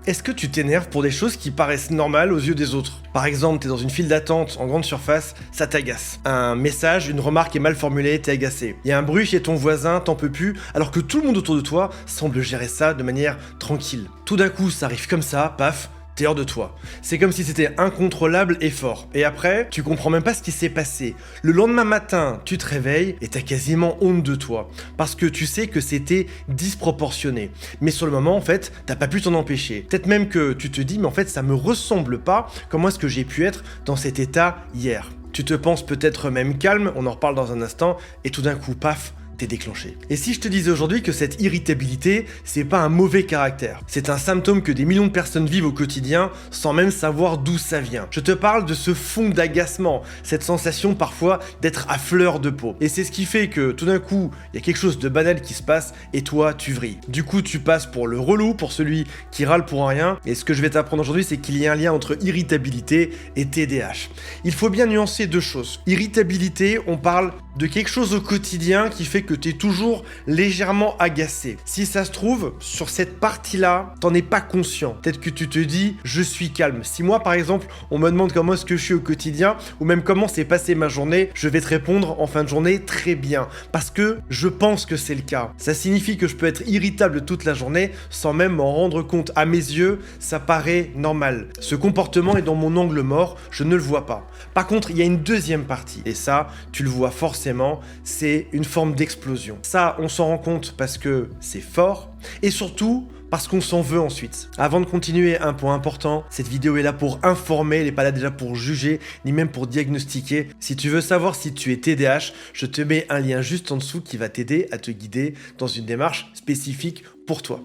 Est-ce que tu t'énerves pour des choses qui paraissent normales aux yeux des autres? Par exemple, t'es dans une file d'attente en grande surface, ça t'agace. Un message, une remarque est mal formulée, t'es agacé. Il y a un bruit chez ton voisin, t'en peux plus, alors que tout le monde autour de toi semble gérer ça de manière tranquille. Tout d'un coup, ça arrive comme ça, paf, t'es hors de toi. C'est comme si c'était incontrôlable et fort. Et après, tu comprends même pas ce qui s'est passé. Le lendemain matin, tu te réveilles et t'as quasiment honte de toi. Parce que tu sais que c'était disproportionné. Mais sur le moment, en fait, t'as pas pu t'en empêcher. Peut-être même que tu te dis, mais en fait, ça me ressemble pas. Comment est-ce que j'ai pu être dans cet état hier? Tu te penses peut-être même calme, on en reparle dans un instant, et tout d'un coup, paf, t'es déclenché. Et si je te disais aujourd'hui que cette irritabilité, c'est pas un mauvais caractère, c'est un symptôme que des millions de personnes vivent au quotidien sans même savoir d'où ça vient. Je te parle de ce fond d'agacement, cette sensation parfois d'être à fleur de peau. Et c'est ce qui fait que tout d'un coup, il y a quelque chose de banal qui se passe et toi, tu vrilles. Du coup, tu passes pour le relou, pour celui qui râle pour rien. Et ce que je vais t'apprendre aujourd'hui, c'est qu'il y a un lien entre irritabilité et TDAH. Il faut bien nuancer deux choses. Irritabilité, on parle de quelque chose au quotidien qui fait que tu es toujours légèrement agacé. Si ça se trouve, sur cette partie-là, t'en es pas conscient. Peut-être que tu te dis, je suis calme. Si moi, par exemple, on me demande comment est-ce que je suis au quotidien, ou même comment s'est passée ma journée, je vais te répondre en fin de journée très bien. Parce que je pense que c'est le cas. Ça signifie que je peux être irritable toute la journée sans même m'en rendre compte. À mes yeux, ça paraît normal. Ce comportement est dans mon angle mort, je ne le vois pas. Par contre, il y a une deuxième partie. Et ça, tu le vois forcément, c'est une forme d'explosion. Ça, on s'en rend compte parce que c'est fort et surtout parce qu'on s'en veut ensuite. Avant de continuer, un point important, cette vidéo est là pour informer, elle n'est pas là déjà pour juger, ni même pour diagnostiquer. Si tu veux savoir si tu es TDAH, je te mets un lien juste en dessous qui va t'aider à te guider dans une démarche spécifique pour toi.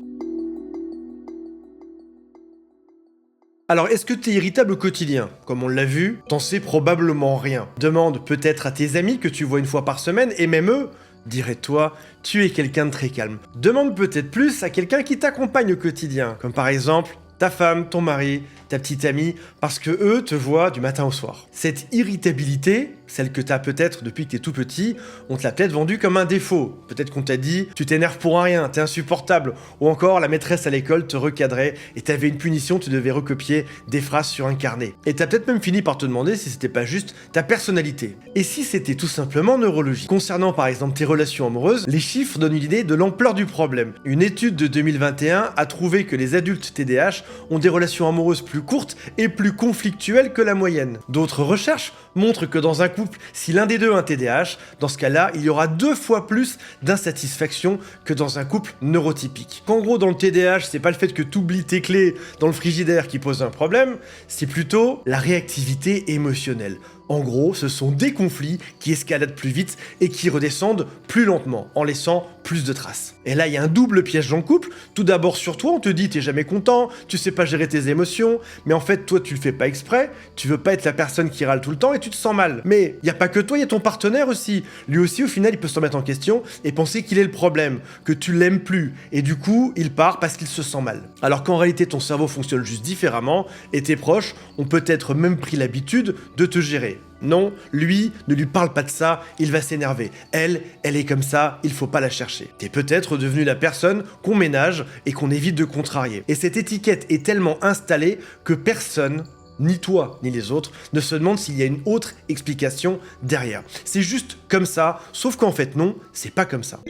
Alors, est-ce que tu es irritable au quotidien? Comme on l'a vu, t'en sais probablement rien. Demande peut-être à tes amis que tu vois une fois par semaine, et même eux diraient de toi, tu es quelqu'un de très calme. Demande peut-être plus à quelqu'un qui t'accompagne au quotidien, comme par exemple ta femme, ton mari, ta petite amie, parce que eux te voient du matin au soir. Cette irritabilité, celle que tu as peut-être depuis que tu es tout petit, on te l'a peut-être vendue comme un défaut. Peut-être qu'on t'a dit, tu t'énerves pour rien, t'es insupportable, ou encore la maîtresse à l'école te recadrait et t'avais une punition, tu devais recopier des phrases sur un carnet. Et t'as peut-être même fini par te demander si c'était pas juste ta personnalité. Et si c'était tout simplement neurologique. Concernant par exemple tes relations amoureuses, les chiffres donnent une idée de l'ampleur du problème. Une étude de 2021 a trouvé que les adultes TDAH ont des relations amoureuses plus courtes et plus conflictuelles que la moyenne. D'autres recherches montrent que dans un couple, si l'un des deux a un TDAH, dans ce cas-là, il y aura 2 fois plus d'insatisfaction que dans un couple neurotypique. En gros, dans le TDAH, c'est pas le fait que tu oublies tes clés dans le frigidaire qui pose un problème, c'est plutôt la réactivité émotionnelle. En gros, ce sont des conflits qui escaladent plus vite et qui redescendent plus lentement, en laissant plus de traces. Et là, il y a un double piège dans le couple. Tout d'abord, sur toi, on te dit t'es jamais content, tu sais pas gérer tes émotions, mais en fait, toi, tu le fais pas exprès, tu veux pas être la personne qui râle tout le temps et tu te sens mal. Mais il y a pas que toi, il y a ton partenaire aussi. Lui aussi, au final, il peut se remettre en question et penser qu'il est le problème, que tu l'aimes plus, et du coup, il part parce qu'il se sent mal. Alors qu'en réalité, ton cerveau fonctionne juste différemment, et tes proches ont peut-être même pris l'habitude de te gérer. Non, lui, ne lui parle pas de ça, il va s'énerver. Elle est comme ça, il faut pas la chercher. T'es peut-être devenu la personne qu'on ménage et qu'on évite de contrarier. Et cette étiquette est tellement installée que personne, ni toi, ni les autres, ne se demande s'il y a une autre explication derrière. C'est juste comme ça, sauf qu'en fait non, c'est pas comme ça.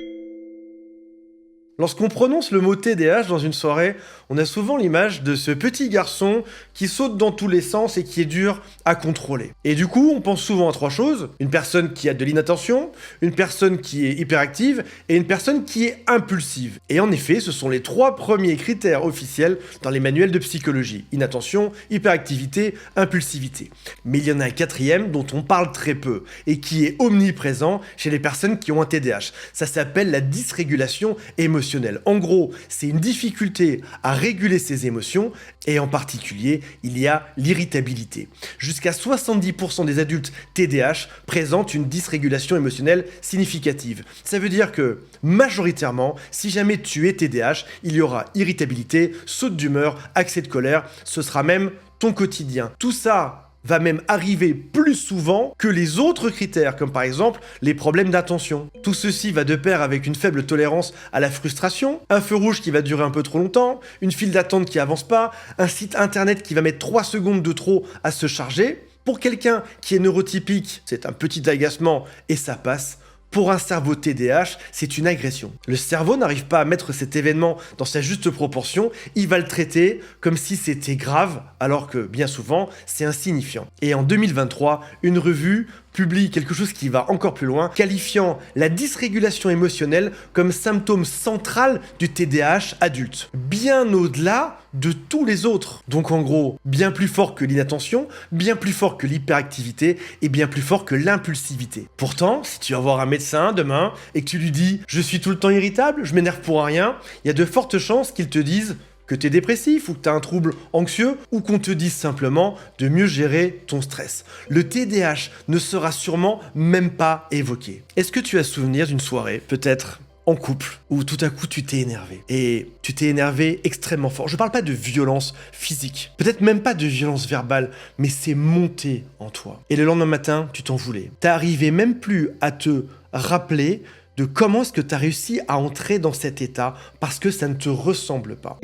Lorsqu'on prononce le mot TDAH dans une soirée, on a souvent l'image de ce petit garçon qui saute dans tous les sens et qui est dur à contrôler. Et du coup, on pense souvent à 3 choses. Une personne qui a de l'inattention, une personne qui est hyperactive et une personne qui est impulsive. Et en effet, ce sont les 3 premiers critères officiels dans les manuels de psychologie. Inattention, hyperactivité, impulsivité. Mais il y en a un 4e dont on parle très peu et qui est omniprésent chez les personnes qui ont un TDAH. Ça s'appelle la dysrégulation émotionnelle. En gros, c'est une difficulté à réguler ses émotions et en particulier, il y a l'irritabilité. Jusqu'à 70% des adultes TDAH présentent une dysrégulation émotionnelle significative. Ça veut dire que, majoritairement, si jamais tu es TDAH, il y aura irritabilité, saute d'humeur, accès de colère, ce sera même ton quotidien. Tout ça va même arriver plus souvent que les autres critères, comme par exemple les problèmes d'attention. Tout ceci va de pair avec une faible tolérance à la frustration, un feu rouge qui va durer un peu trop longtemps, une file d'attente qui avance pas, un site internet qui va mettre 3 secondes de trop à se charger. Pour quelqu'un qui est neurotypique, c'est un petit agacement et ça passe. Pour un cerveau TDAH, c'est une agression. Le cerveau n'arrive pas à mettre cet événement dans sa juste proportion, il va le traiter comme si c'était grave, alors que bien souvent, c'est insignifiant. Et en 2023, une revue publie quelque chose qui va encore plus loin, qualifiant la dysrégulation émotionnelle comme symptôme central du TDAH adulte, bien au-delà de tous les autres. Donc en gros, bien plus fort que l'inattention, bien plus fort que l'hyperactivité et bien plus fort que l'impulsivité. Pourtant, si tu vas voir un médecin demain et que tu lui dis « je suis tout le temps irritable, je m'énerve pour rien », il y a de fortes chances qu'il te dise que tu es dépressif ou que tu as un trouble anxieux ou qu'on te dise simplement de mieux gérer ton stress. Le TDAH ne sera sûrement même pas évoqué. Est-ce que tu as souvenir d'une soirée, peut-être en couple, où tout à coup tu t'es énervé. Et tu t'es énervé extrêmement fort. Je parle pas de violence physique, peut-être même pas de violence verbale, mais c'est monté en toi. Et le lendemain matin, tu t'en voulais. T'arrivais même plus à te rappeler de comment est-ce que tu as réussi à entrer dans cet état parce que ça ne te ressemble pas.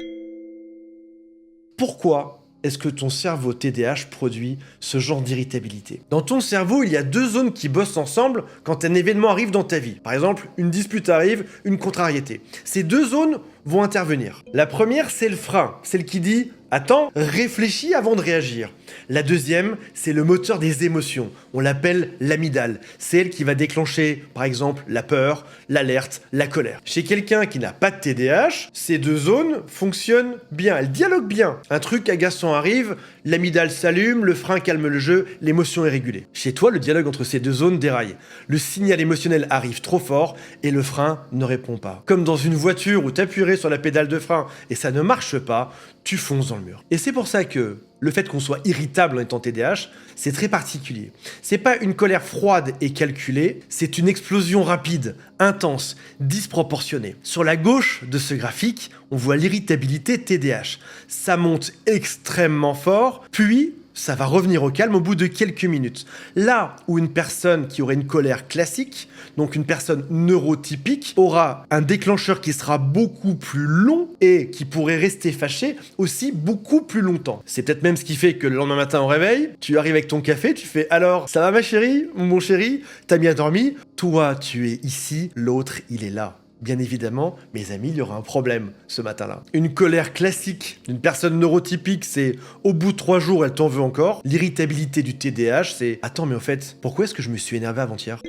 Pourquoi est-ce que ton cerveau TDAH produit ce genre d'irritabilité? Dans ton cerveau, il y a 2 zones qui bossent ensemble quand un événement arrive dans ta vie. Par exemple, une dispute arrive, une contrariété. Ces 2 zones vont intervenir. La première, c'est le frein, celle qui dit « Attends, réfléchis avant de réagir ». La deuxième, c'est le moteur des émotions. On l'appelle l'amygdale. C'est elle qui va déclencher, par exemple, la peur, l'alerte, la colère. Chez quelqu'un qui n'a pas de TDAH, ces 2 zones fonctionnent bien, elles dialoguent bien. Un truc agaçant arrive, l'amygdale s'allume, le frein calme le jeu, l'émotion est régulée. Chez toi, le dialogue entre ces 2 zones déraille. Le signal émotionnel arrive trop fort et le frein ne répond pas. Comme dans une voiture où tu appuierais sur la pédale de frein et ça ne marche pas, tu fonces dans le mur. Et c'est pour ça que le fait qu'on soit irritable en étant TDAH, c'est très particulier. C'est pas une colère froide et calculée, c'est une explosion rapide, intense, disproportionnée. Sur la gauche de ce graphique, on voit l'irritabilité TDAH. Ça monte extrêmement fort, puis ça va revenir au calme au bout de quelques minutes. Là où une personne qui aurait une colère classique, donc une personne neurotypique, aura un déclencheur qui sera beaucoup plus long et qui pourrait rester fâché aussi beaucoup plus longtemps. C'est peut-être même ce qui fait que le lendemain matin au réveil, tu arrives avec ton café, tu fais « Alors, ça va ma chérie, mon chéri, t'as bien dormi ?» Toi, tu es ici, l'autre, il est là. Bien évidemment, mes amis, il y aura un problème ce matin-là. Une colère classique d'une personne neurotypique, c'est au bout de 3 jours, elle t'en veut encore. L'irritabilité du TDAH, c'est attends, mais au fait, pourquoi est-ce que je me suis énervé avant-hier ?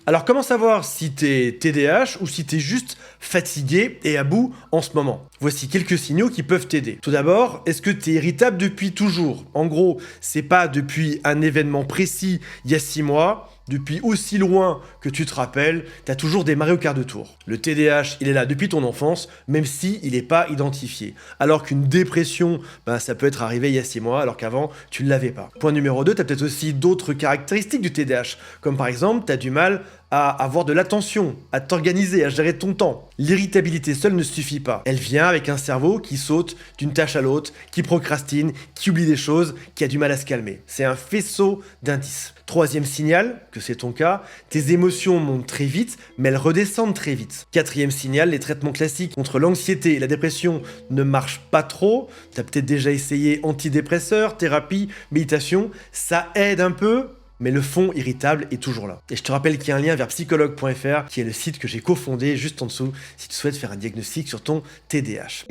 Alors comment savoir si t'es TDAH ou si t'es juste fatigué et à bout en ce moment? Voici quelques signaux qui peuvent t'aider. Tout d'abord, est-ce que t'es irritable depuis toujours? En gros, c'est pas depuis un événement précis il y a 6 mois, depuis aussi loin que tu te rappelles, t'as toujours démarré au quart de tour. Le TDAH, il est là depuis ton enfance, même si il n'est pas identifié. Alors qu'une dépression, ça peut être arrivé il y a 6 mois, alors qu'avant, tu ne l'avais pas. Point numéro 2, t'as peut-être aussi d'autres caractéristiques du TDAH, comme par exemple, t'as du mal à avoir de l'attention, à t'organiser, à gérer ton temps. L'irritabilité seule ne suffit pas. Elle vient avec un cerveau qui saute d'une tâche à l'autre, qui procrastine, qui oublie des choses, qui a du mal à se calmer. C'est un faisceau d'indices. 3e signal, que c'est ton cas, tes émotions montent très vite, mais elles redescendent très vite. 4e signal, les traitements classiques contre l'anxiété et la dépression ne marchent pas trop. Tu as peut-être déjà essayé antidépresseurs, thérapie, méditation, ça aide un peu, mais le fond irritable est toujours là. Et je te rappelle qu'il y a un lien vers psychologue.fr, qui est le site que j'ai cofondé juste en dessous, si tu souhaites faire un diagnostic sur ton TDAH.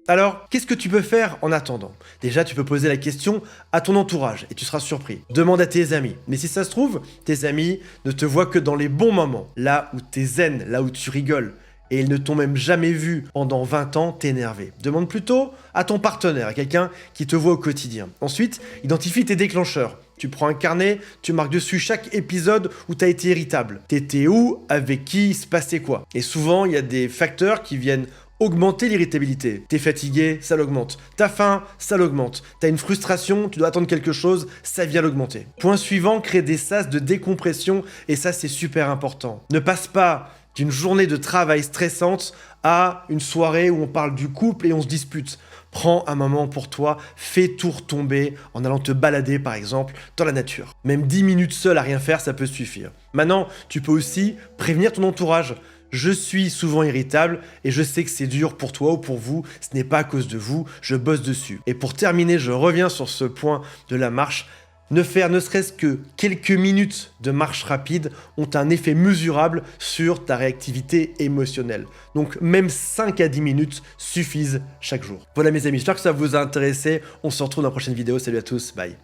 Alors, qu'est-ce que tu peux faire en attendant? Déjà, tu peux poser la question à ton entourage et tu seras surpris. Demande à tes amis. Mais si ça se trouve, tes amis ne te voient que dans les bons moments, là où t'es zen, là où tu rigoles. Et ils ne t'ont même jamais vu pendant 20 ans t'énerver. Demande plutôt à ton partenaire, à quelqu'un qui te voit au quotidien. Ensuite, identifie tes déclencheurs. Tu prends un carnet, tu marques dessus chaque épisode où tu as été irritable. T'étais où, avec qui, il se passait quoi. Et souvent, il y a des facteurs qui viennent augmenter l'irritabilité. T'es fatigué, ça l'augmente. T'as faim, ça l'augmente. T'as une frustration, tu dois attendre quelque chose, ça vient l'augmenter. Point suivant, crée des sas de décompression et ça c'est super important. Ne passe pas D'une journée de travail stressante à une soirée où on parle du couple et on se dispute. Prends un moment pour toi, fais tout retomber en allant te balader par exemple dans la nature. Même 10 minutes seul à rien faire, ça peut suffire. Maintenant, tu peux aussi prévenir ton entourage. Je suis souvent irritable et je sais que c'est dur pour toi ou pour vous, ce n'est pas à cause de vous, je bosse dessus. Et pour terminer, je reviens sur ce point de la marche. Ne faire ne serait-ce que quelques minutes de marche rapide ont un effet mesurable sur ta réactivité émotionnelle. Donc même 5 à 10 minutes suffisent chaque jour. Voilà mes amis, j'espère que ça vous a intéressé. On se retrouve dans la prochaine vidéo. Salut à tous, bye.